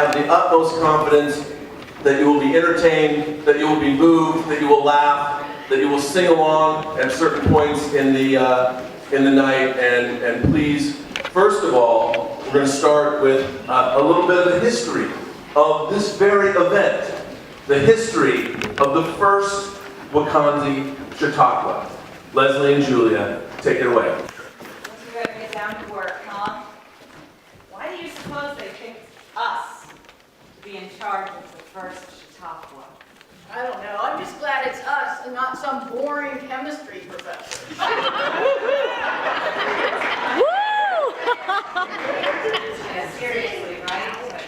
have the utmost confidence that you will be entertained, that you will be moved, that you will laugh, that you will sing along at certain points in the night. And please, first of all, we're going to start with a little bit of the history of this very event. The history of the first Wakonse Chautauqua. Leslie and Julia, take it away. Let's go and get down to work, huh? Why do you suppose they picked us to be in charge of the first Chautauqua? I don't know. I'm just glad it's us and not some boring chemistry professor. Yeah, seriously, right? But,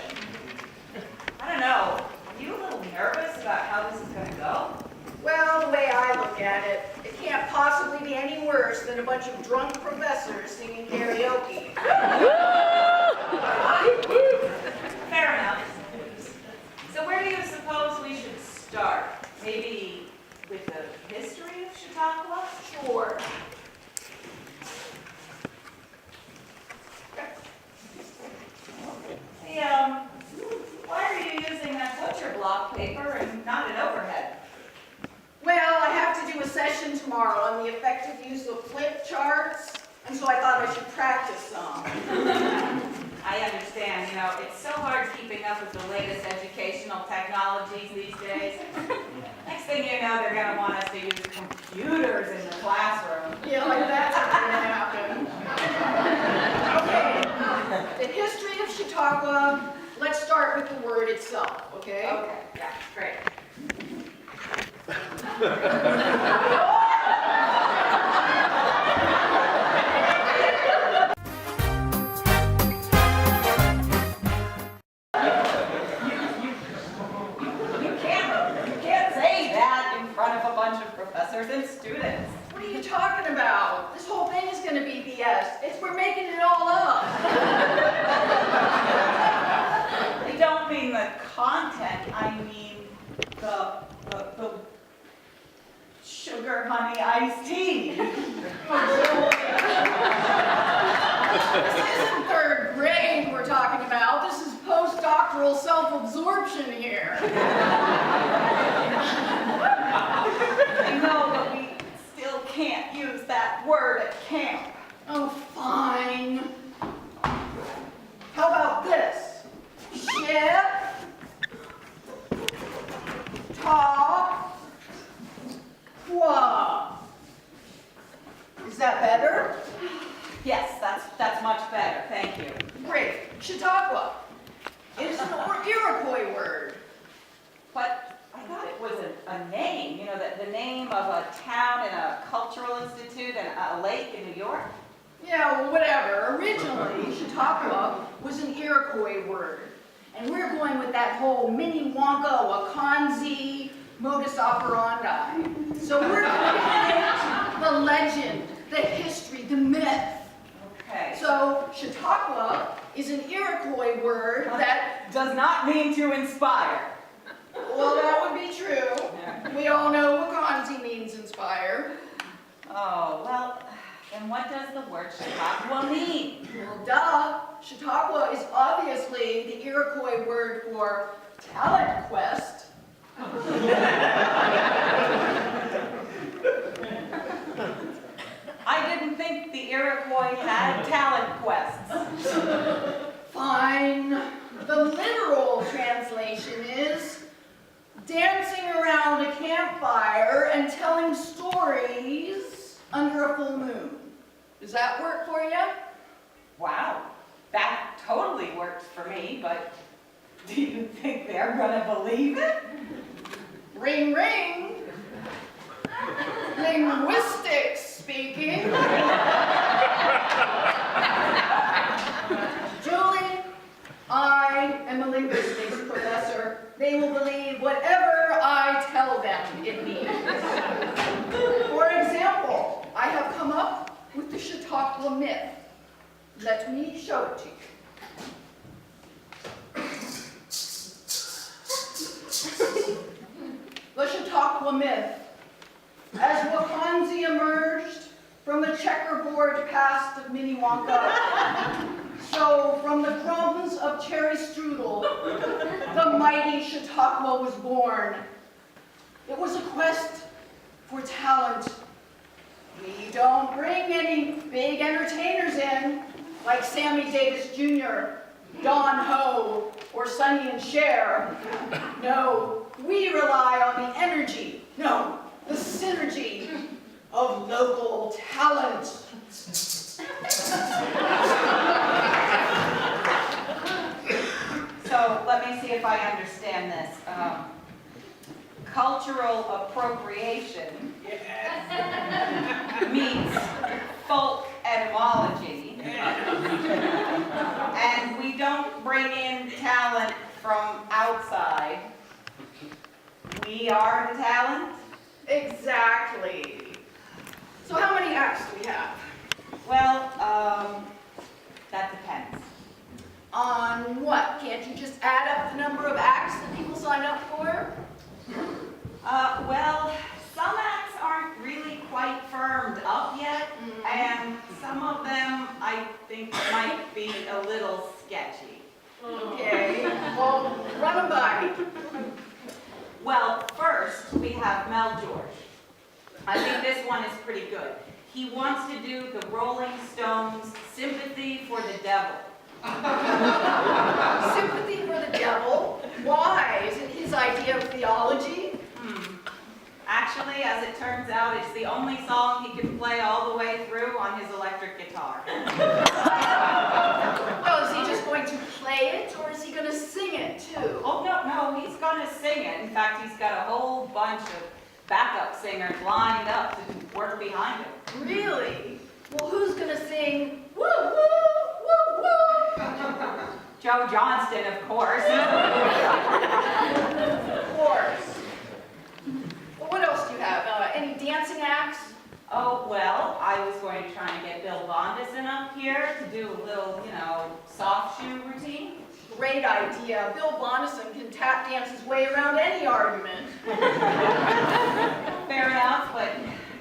I don't know. Are you a little nervous about how this is going to go? Well, the way I look at it, it can't possibly be any worse than a bunch of drunk professors singing karaoke. Fair enough. So where do you suppose we should start? Maybe with the history of Chautauqua? Sure. Hey, why are you using that butcher block paper and not an overhead? Well, I have to do a session tomorrow on the effective use of flip charts, and so I thought I should practice some. I understand, it's so hard keeping up with the latest educational technologies these days. Next thing you know, they're going to want us to use computers in the classroom. Yeah, like that's going to happen. Okay, the history of Chautauqua, let's start with the word itself, okay? Okay, yeah, great. You can't say that in front of a bunch of professors and students. What are you talking about? This whole thing is going to be BS. We're making it all up. I don't mean the content, I mean the sugar honey iced tea. This isn't third grade we're talking about. This is postdoctoral self-absorption here. I know, but we still can't use that word at camp. Oh, fine. How about this? Ship, Chautauqua. Is that better? Yes, that's much better, thank you. Great. Chautauqua. It is an Iroquois word. But I thought it was a name, the name of a town and a cultural institute and a lake in New York. Yeah, well, whatever. Originally, Chautauqua was an Iroquois word. And we're going with that whole Minnie Wonka, Wakonse modus operandi. So we're going to get the legend, the history, the myth. Okay. So Chautauqua is an Iroquois word that does not mean to inspire. well, that would be true. We all know Wakonse means inspire. Oh, well, then what does the word Chautauqua mean? Well, duh. Chautauqua is obviously the Iroquois word for talent quest. I didn't think the Iroquois had talent quests. Fine. The literal translation is dancing around a campfire and telling stories under a full moon. Does that work for you? Wow, that totally works for me, but do you think they're gonna believe it? Ring, ring. Linguistics speaking. Julie, I am a linguistics professor. They will believe whatever I tell them it means. For example, I have come up with the Chautauqua myth. Let me show it to you. The Chautauqua myth. As Wakonse emerged from the checkerboard past of Minnie Wonka, so from the crumbs of cherry strudel mighty Chautauqua was born. It was a quest for talent. We don't bring any big entertainers in, like Sammy Davis Jr., Don Ho, or Sonny and Cher. No, we rely on the energy, no, the synergy of local talent. So let me see if I understand this. Cultural appropriation meets folk etymology, and we don't bring in talent from outside. We are the talent? Exactly. So how many acts do we have? Well, that depends. On what? Can't you just add up the number of acts that people sign up for? Well, some acts aren't really quite firmed up yet, and some of them I think might be a little sketchy. Okay, well, run them by me. Well, first we have Mel George. I think this one is pretty good. He wants to do the Rolling Stones' Sympathy for the Devil. Sympathy for the devil? Why? Is it his idea of theology? Actually, as it turns out, it's the only song he can play all the way through on his electric guitar. Well, is he just going to play it, or is he going to sing it too? Oh, no, he's going to sing it. In fact, he's got a whole bunch of backup singers lined up to work behind him. Really? Well, who's going to sing woo, woo, woo, woo? Joe Johnston, of course. Of course. Well, what else do you have? Any dancing acts? Oh, well, I was going to try and get Bill Bondison up here to do a little, soft shoe routine. Great idea. Bill Bondison can tap dance his way around any argument. Fair enough, but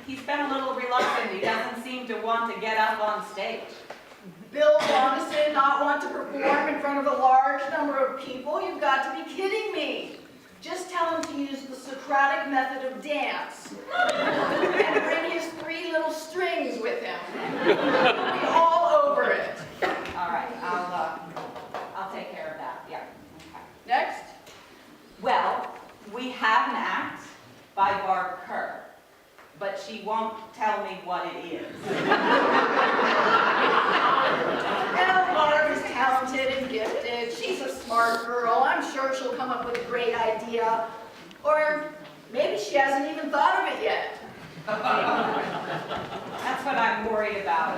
he's been a little reluctant. He doesn't seem to want to get up on stage. Bill Bondison not want to perform in front of a large number of people? You've got to be kidding me. Just tell him to use the Socratic method of dance. And bring his 3 little strings with him. He'll be all over it. All right, I'll take care of that. Yeah. Okay. Next. Well, we have an act by Barb Kerr, but she won't tell me what it is. Well, Barb is talented and gifted. She's a smart girl. I'm sure she'll come up with a great idea. Or maybe she hasn't even thought of it yet. That's what I'm worried about.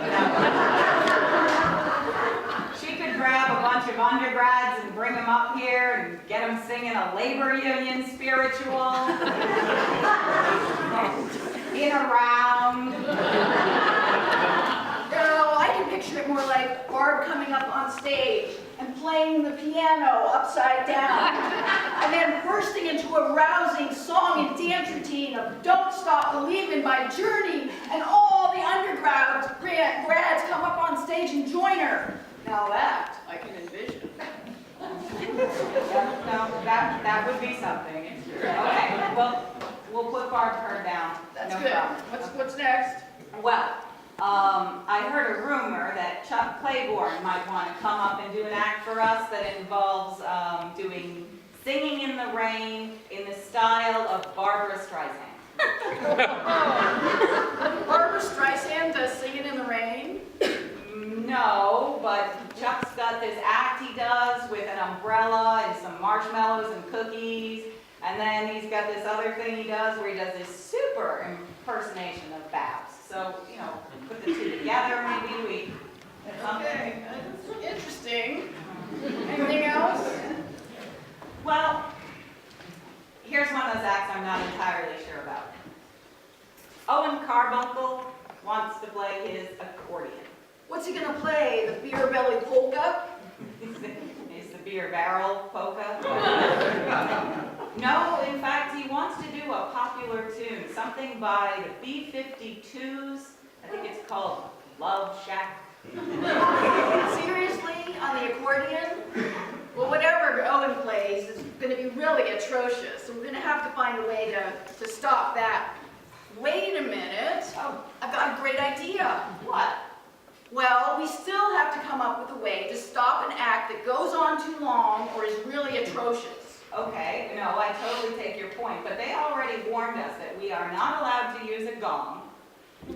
She could grab a bunch of undergrads and bring them up here and get them singing a labor union spiritual. In a round. No, I can picture it more like Barb coming up on stage and playing the piano upside down, and then bursting into a rousing song and dance routine of Don't Stop Believin' by Journey, and all the undergrads grads come up on stage and join her. Now that I can envision. No, that would be something. Okay, well, we'll put Barb Kerr down. That's No good. problem. What's next? Well, I heard a rumor that Chuck Claiborne might want to come up and do an act for us that involves doing Singing in the Rain in the style of Barbara Streisand. Barbara Streisand does Singing in the Rain? No, but Chuck's got this act he does with an umbrella and some marshmallows and cookies, and then he's got this other thing he does where he does this super impersonation of Babs. So, put the two together, maybe we get something. Okay, that's interesting. Anything else? Well, here's one of those acts I'm not entirely sure about. Owen Carbuncle wants to play his accordion. What's he gonna play? The beer belly polka? Is the beer barrel polka? No, in fact, he wants to do a popular tune, something by the B-52s. I think it's called Love Shack. Seriously? On the accordion? Well, whatever Owen plays is gonna going to be really atrocious. So we're going to have to find a way to stop that. Wait a minute. Oh, I've got a great idea. what? Well, we still have to come up with a way to stop an act that goes on too long or is really atrocious. Okay, no, I totally take your point, but they already warned us that we are not allowed to use a gong,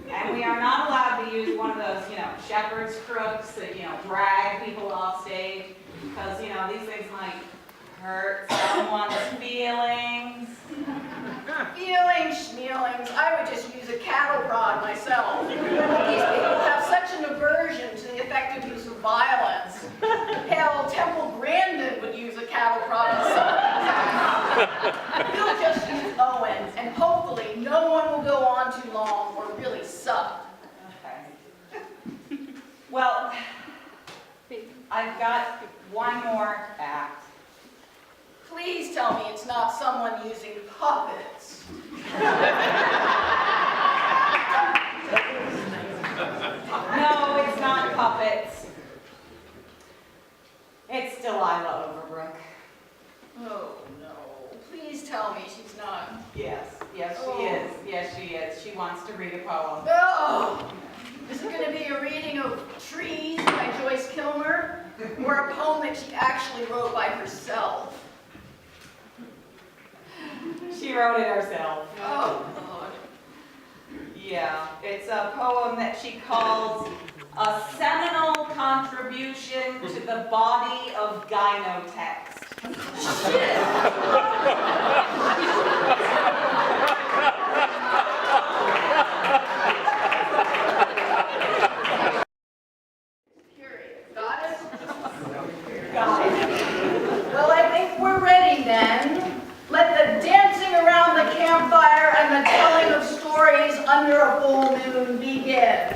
and we are not allowed to use one of those, shepherd's crooks that, drag people off stage, because, these things might hurt someone's feelings. Feelings, I would just use a cattle prod myself. These people have such an aversion to the effective use of violence. Hell, Temple Grandin would use a cattle prod himself. We'll just use Owen, and hopefully no one will go on too long or really suck. Okay. Well, I've got one more act. Please tell me it's not someone using puppets. No, it's not puppets. It's Delilah Overbrook. Oh no, please tell me she's not. Yes, she is. Yes, she is. She wants to read a poem. Oh! Is it going to be a reading of Trees by Joyce Kilmer, or a poem that she actually wrote by herself? She wrote it herself. Oh, God. Yeah, it's a poem that she calls A Seminal Contribution to the Body of Gynotext. Period. Got it? Got it. Well, I think we're ready then. Let the dancing around the campfire and the telling of stories under a full moon begin.